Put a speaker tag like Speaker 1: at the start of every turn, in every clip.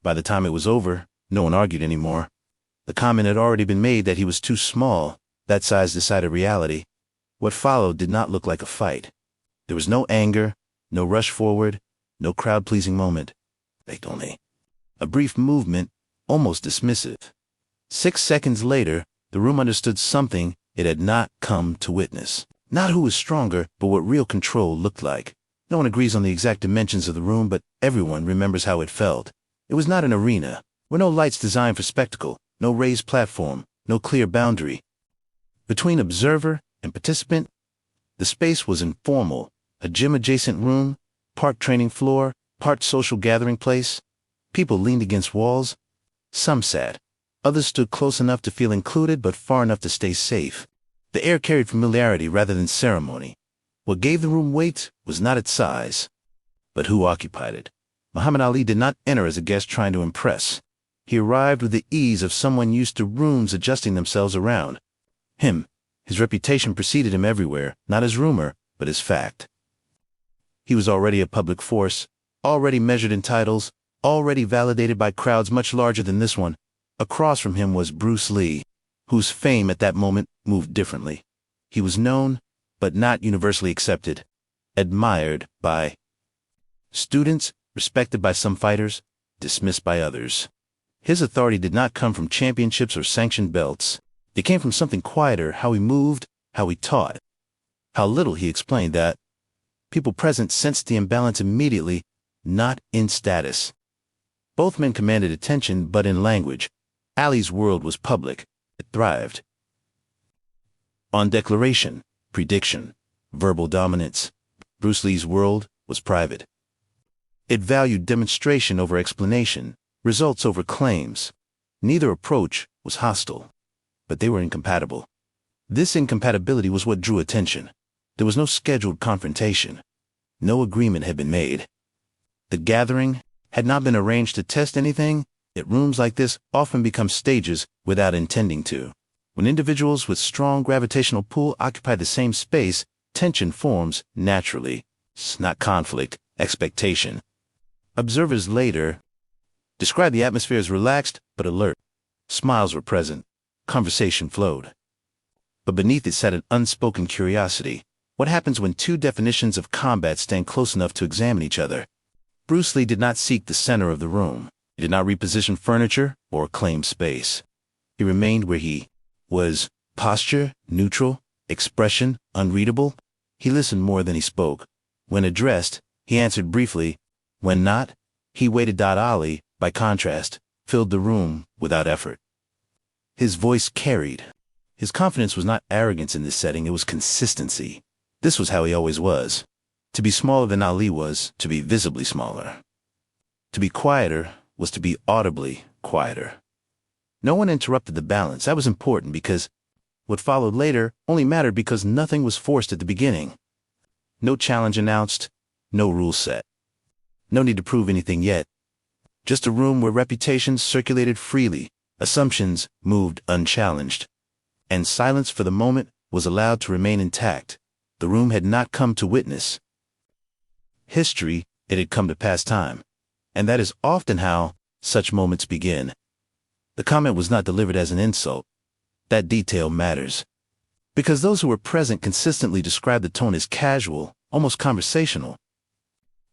Speaker 1: By the time it was over, no one argued anymore. The comment had already been made that he was too small. That size decided reality. What followed did not look like a fight. There was no anger, no rush forward, no crowd-pleasing moment. Only a brief movement, almost dismissive. 6 seconds later, the room understood something it had not come to witness. Not who was stronger, but what real control looked like. No one agrees on the exact dimensions of the room, but everyone remembers how it felt. It was not an arena. Were no lights designed for spectacle, no raised platform, no clear boundary. Between observer and participant, the space was informal, a gym-adjacent room, part training floor, part social gathering place. People leaned against walls. Some sat. Others stood close enough to feel included but far enough to stay safe. The air carried familiarity rather than ceremony. What gave the room weight was not its size, but who occupied it. Muhammad Ali did not enter as a guest trying to impress. He arrived with the ease of someone used to rooms adjusting themselves around him. His reputation preceded him everywhere, not as rumor, but as fact. He was already a public force, already measured in titles, already validated by crowds much larger than this one. Across from him was Bruce Lee, whose fame at that moment moved differently. He was known, but not universally accepted, admired by students, respected by some fighters, dismissed by others. His authority did not come from championships or sanctioned belts. It came from something quieter, how he moved, how he taught, how little he explained that. People present sensed the imbalance immediately, not in status. Both men commanded attention, but in language. Ali's world was public. It thrived on declaration, prediction, verbal dominance. Bruce Lee's world was private. It valued demonstration over explanation, results over claims. Neither approach was hostile, but they were incompatible. This incompatibility was what drew attention. There was no scheduled confrontation. No agreement had been made. The gathering had not been arranged to test anything. Yet rooms like this often become stages without intending to. When individuals with strong gravitational pull occupy the same space, tension forms naturally. It's not conflict, expectation. Observers later described the atmosphere as relaxed but alert. Smiles were present. Conversation flowed. But beneath it sat an unspoken curiosity. What happens when two definitions of combat stand close enough to examine each other? Bruce Lee did not seek the center of the room. He did not reposition furniture or claim space. He remained where he was. Posture, neutral, expression, unreadable. He listened more than he spoke. When addressed, he answered briefly. When not, he waited. Ali, by contrast, filled the room without effort. His voice carried. His confidence was not arrogance in this setting, it was consistency. This was how he always was. To be smaller than Ali was to be visibly smaller. To be quieter was to be audibly quieter. No one interrupted the balance. That was important because what followed later only mattered because nothing was forced at the beginning. No challenge announced, no rule set. No need to prove anything yet. Just a room where reputations circulated freely, assumptions moved unchallenged, and silence for the moment was allowed to remain intact. The room had not come to witness history, it had come to pass time. And that is often how such moments begin. The comment was not delivered as an insult. That detail matters. Because those who were present consistently described the tone as casual, almost conversational.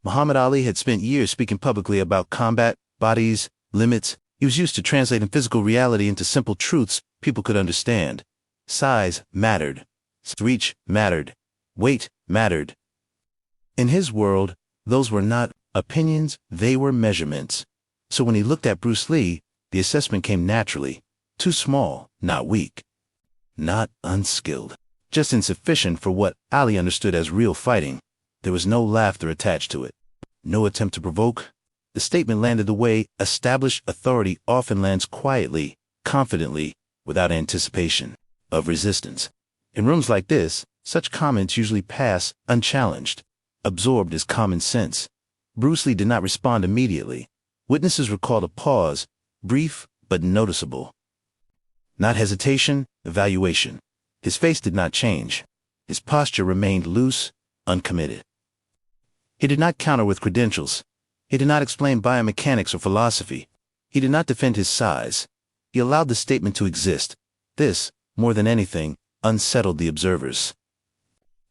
Speaker 1: Muhammad Ali had spent years speaking publicly about combat, bodies, limits. He was used to translating physical reality into simple truths people could understand. Size mattered. Reach mattered. Weight mattered. In his world, those were not opinions, they were measurements. So when he looked at Bruce Lee, the assessment came naturally. Too small, not weak. Not unskilled. Just insufficient for what Ali understood as real fighting. There was no laughter attached to it. No attempt to provoke. The statement landed the way established authority often lands quietly, confidently, without anticipation of resistance. In rooms like this, such comments usually pass unchallenged, absorbed as common sense. Bruce Lee did not respond immediately. Witnesses recalled a pause, brief but noticeable. Not hesitation, evaluation. His face did not change. His posture remained loose, uncommitted. He did not counter with credentials. He did not explain biomechanics or philosophy. He did not defend his size. He allowed the statement to exist. This, more than anything, unsettled the observers.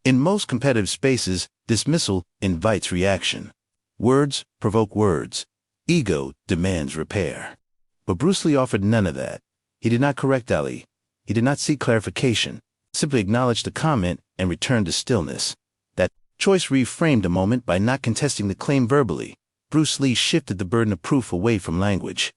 Speaker 1: In most competitive spaces, dismissal invites reaction. Words provoke words. Ego demands repair. But Bruce Lee offered none of that. He did not correct Ali. He did not seek clarification, simply acknowledged the comment and returned to stillness. That choice reframed a moment by not contesting the claim verbally. Bruce Lee shifted the burden of proof away from language.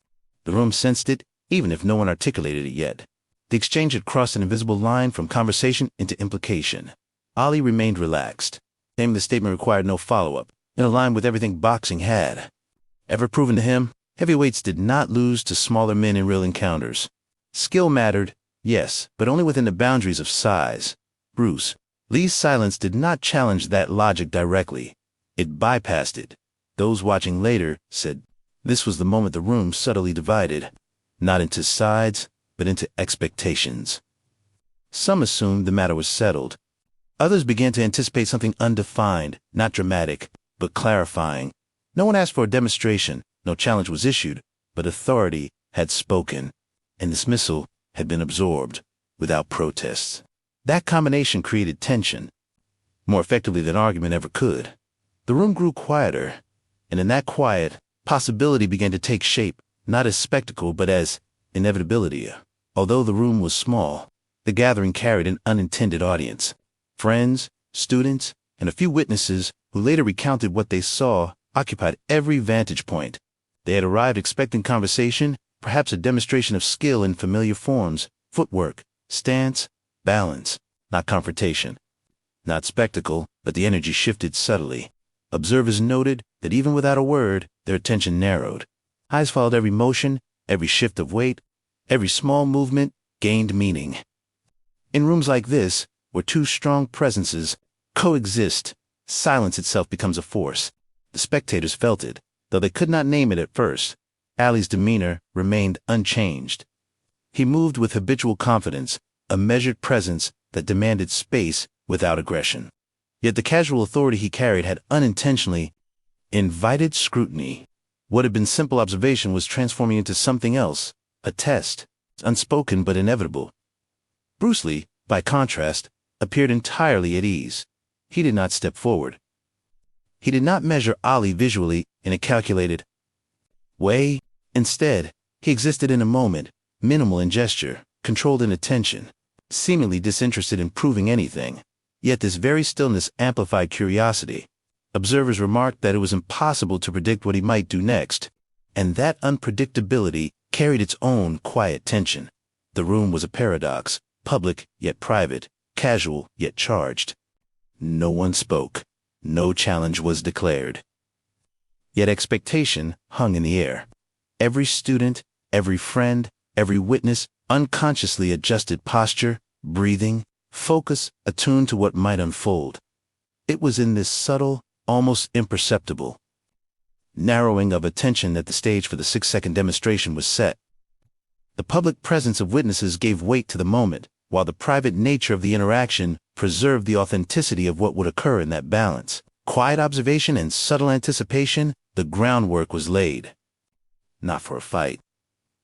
Speaker 1: The room sensed it, even if no one articulated it yet. The exchange had crossed an invisible line from conversation into implication. Ali remained relaxed. Claiming the statement required no follow-up, in line with everything boxing had ever proven to him. Heavyweights did not lose to smaller men in real encounters. Skill mattered, yes, but only within the boundaries of size. Bruce Lee's silence did not challenge that logic directly. It bypassed it. Those watching later said this was the moment the room subtly divided, not into sides, but into expectations. Some assumed the matter was settled. Others began to anticipate something undefined, not dramatic, but clarifying. No one asked for a demonstration, no challenge was issued, but authority had spoken, and dismissal had been absorbed, without protests. That combination created tension, more effectively than argument ever could. The room grew quieter, and in that quiet, possibility began to take shape, not as spectacle but as inevitability. Although the room was small, the gathering carried an unintended audience. Friends, students, and a few witnesses who later recounted what they saw occupied every vantage point. They had arrived expecting conversation, perhaps a demonstration of skill in familiar forms, footwork, stance, balance, not confrontation. Not spectacle, but the energy shifted subtly. Observers noted that even without a word, their attention narrowed. Eyes followed every motion, every shift of weight, every small movement gained meaning. In rooms like this, where two strong presences coexist, silence itself becomes a force. The spectators felt it, though they could not name it at first. Ali's demeanor remained unchanged. He moved with habitual confidence, a measured presence that demanded space without aggression. Yet the casual authority he carried had unintentionally invited scrutiny. What had been simple observation was transforming into something else, a test, unspoken but inevitable. Bruce Lee, by contrast, appeared entirely at ease. He did not step forward. He did not measure Ali visually in a calculated way. Instead, he existed in a moment, minimal in gesture, controlled in attention, seemingly disinterested in proving anything. Yet this very stillness amplified curiosity. Observers remarked that it was impossible to predict what he might do next, and that unpredictability carried its own quiet tension. The room was a paradox, public yet private, casual yet charged. No one spoke. No challenge was declared. Yet expectation hung in the air. Every student, every friend, every witness unconsciously adjusted posture, breathing, focus attuned to what might unfold. It was in this subtle, almost imperceptible narrowing of attention that the stage for the 6-second demonstration was set. The public presence of witnesses gave weight to the moment, while the private nature of the interaction preserved the authenticity of what would occur in that balance. Quiet observation and subtle anticipation, the groundwork was laid. Not for a fight,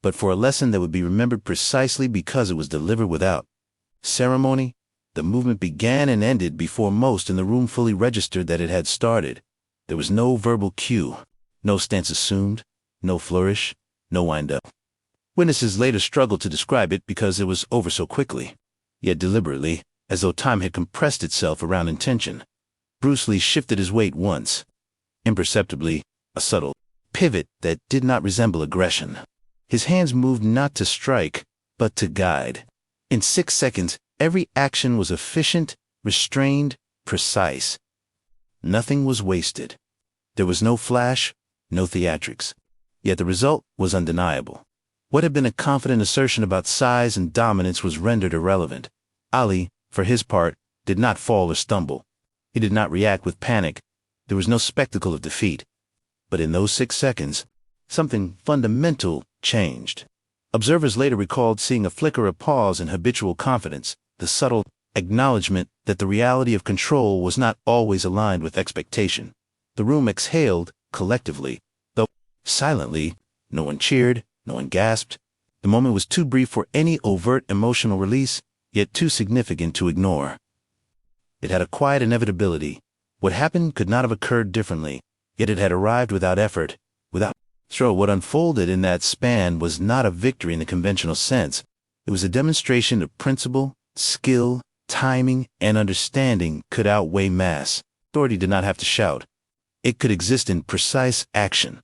Speaker 1: but for a lesson that would be remembered precisely because it was delivered without ceremony. The movement began and ended before most in the room fully registered that it had started. There was no verbal cue, no stance assumed, no flourish, no wind-up. Witnesses later struggled to describe it because it was over so quickly, yet deliberately, as though time had compressed itself around intention. Bruce Lee shifted his weight once, imperceptibly, a subtle pivot that did not resemble aggression. His hands moved not to strike, but to guide. In 6 seconds, every action was efficient, restrained, precise. Nothing was wasted. There was no flash, no theatrics. Yet the result was undeniable. What had been a confident assertion about size and dominance was rendered irrelevant. Ali, for his part, did not fall or stumble. He did not react with panic. There was no spectacle of defeat. But in those 6 seconds, something fundamental changed. Observers later recalled seeing a flicker of pause in habitual confidence, the subtle acknowledgement that the reality of control was not always aligned with expectation. The room exhaled, collectively, though silently, No one cheered, no one gasped. The moment was too brief for any overt emotional release, yet too significant to ignore. It had a quiet inevitability. What happened could not have occurred differently, yet it had arrived without effort, without. So what unfolded in that span was not a victory in the conventional sense. It was a demonstration of principle, skill, timing, and understanding could outweigh mass. Authority did not have to shout. It could exist in precise action.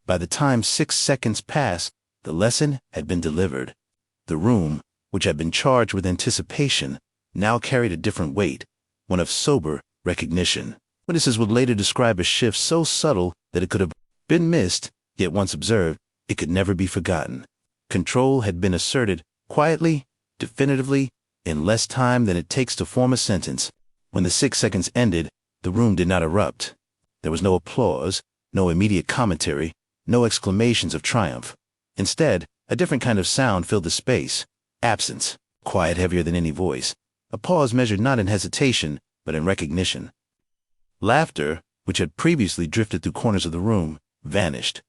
Speaker 1: By the time 6 seconds passed, the lesson had been delivered. The room, which had been charged with anticipation, now carried a different weight, one of sober recognition. Witnesses would later describe a shift so subtle that it could have been missed, yet once observed, it could never be forgotten. Control had been asserted, quietly, definitively, in less time than it takes to form a sentence. When the 6 seconds ended, the room did not erupt. There was no applause, no immediate commentary, no exclamations of triumph. Instead, a different kind of sound filled the space. Absence, quiet, heavier than any voice. A pause measured not in hesitation, but in recognition. Laughter, which had previously drifted through corners of the room, vanished.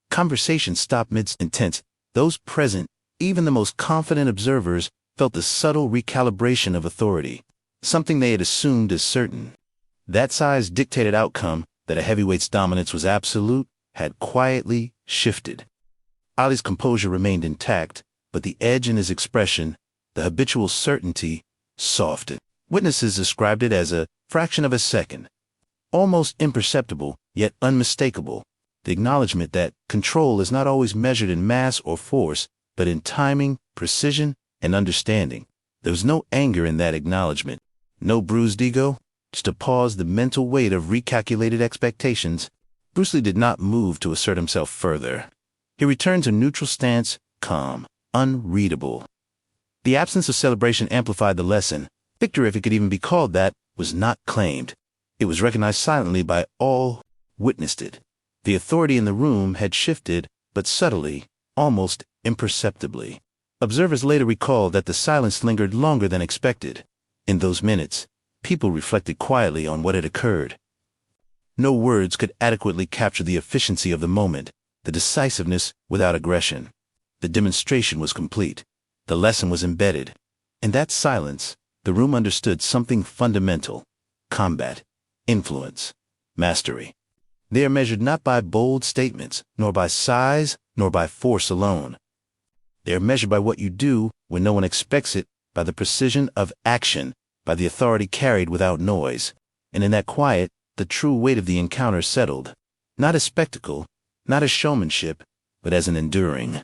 Speaker 1: Conversation stopped mid-sentence. Those present, even the most confident observers, felt the subtle recalibration of authority, something they had assumed as certain. That size dictated outcome, that a heavyweight's dominance was absolute, had quietly shifted. Ali's composure remained intact, but the edge in his expression, the habitual certainty, softened. Witnesses described it as a fraction of a second, almost imperceptible, yet unmistakable. The acknowledgement that control is not always measured in mass or force, but in timing, precision, and understanding. There was no anger in that acknowledgement, no bruised ego, just a pause, the mental weight of recalculated expectations. Bruce Lee did not move to assert himself further. He returned to neutral stance, calm, unreadable. The absence of celebration amplified the lesson. Victory, if it could even be called that, was not claimed. It was recognized silently by all who witnessed it. The authority in the room had shifted, but subtly, almost imperceptibly. Observers later recalled that the silence lingered longer than expected. In those minutes, people reflected quietly on what had occurred. No words could adequately capture the efficiency of the moment, the decisiveness without aggression. The demonstration was complete. The lesson was embedded. In that silence, the room understood something fundamental: combat, influence, mastery. They are measured not by bold statements, nor by size, nor by force alone. They are measured by what you do when no one expects it, by the precision of action, by the authority carried without noise. And in that quiet, the true weight of the encounter settled, not as spectacle, not as showmanship, but as an enduring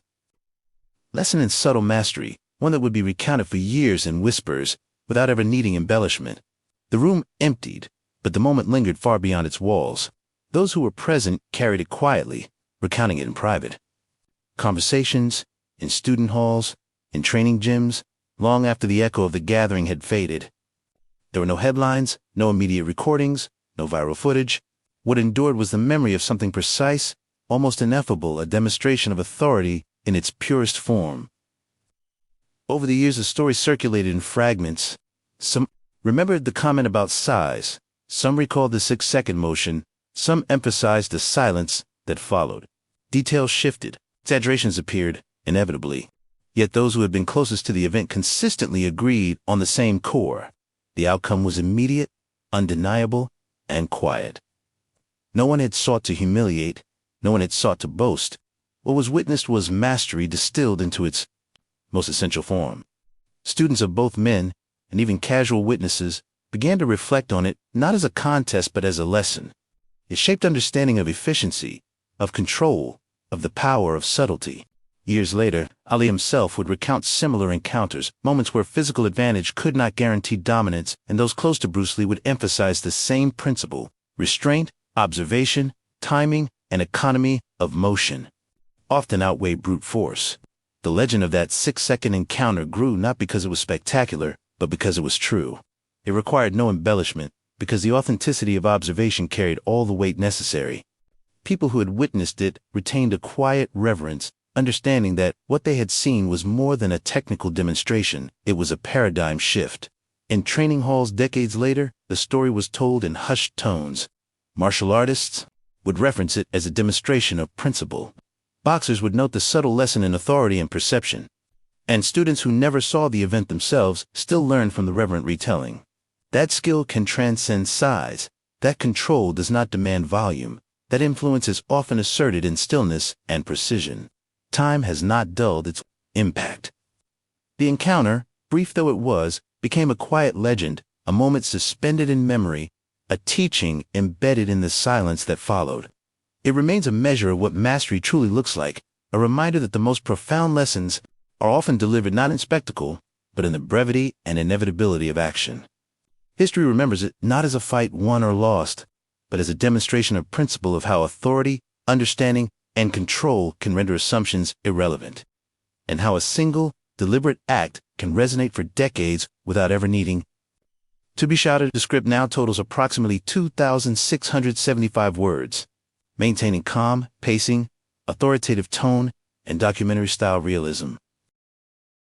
Speaker 1: lesson in subtle mastery, one that would be recounted for years in whispers, without ever needing embellishment. The room emptied, but the moment lingered far beyond its walls. Those who were present carried it quietly, recounting it in private conversations, in student halls, in training gyms, long after the echo of the gathering had faded. There were no headlines, no immediate recordings, no viral footage. What endured was the memory of something precise, almost ineffable, a demonstration of authority in its purest form. Over the years, the story circulated in fragments. Some remembered the comment about size, some recalled the 6-second motion, some emphasized the silence that followed. Details shifted, exaggerations appeared, inevitably. Yet those who had been closest to the event consistently agreed on the same core. The outcome was immediate, undeniable, and quiet. No one had sought to humiliate, no one had sought to boast. What was witnessed was mastery distilled into its most essential form. Students of both men, and even casual witnesses, began to reflect on it not as a contest but as a lesson. It shaped understanding of efficiency, of control, of the power of subtlety. Years later, Ali himself would recount similar encounters, moments where physical advantage could not guarantee dominance, and those close to Bruce Lee would emphasize the same principle: restraint, observation, timing, and economy of motion often outweigh brute force. The legend of that 6-second encounter grew not because it was spectacular, but because it was true. It required no embellishment, because the authenticity of observation carried all the weight necessary. People who had witnessed it retained a quiet reverence, understanding that what they had seen was more than a technical demonstration, it was a paradigm shift. In training halls decades later, the story was told in hushed tones. Martial artists, would reference it as a demonstration of principle. Boxers would note the subtle lesson in authority and perception. And students who never saw the event themselves still learned from the reverent retelling. That skill can transcend size. That control does not demand volume. That influence is often asserted in stillness and precision. Time has not dulled its impact. The encounter, brief though it was, became a quiet legend, a moment suspended in memory, a teaching embedded in the silence that followed. It remains a measure of what mastery truly looks like, a reminder that the most profound lessons are often delivered not in spectacle, but in the brevity and inevitability of action. History remembers it not as a fight won or lost, but as a demonstration of principle of how authority, understanding, and control can render assumptions irrelevant, and how a single, deliberate act can resonate for decades without ever needing to be shouted. The script now totals approximately 2,675 words, maintaining calm, pacing, authoritative tone, and documentary-style realism.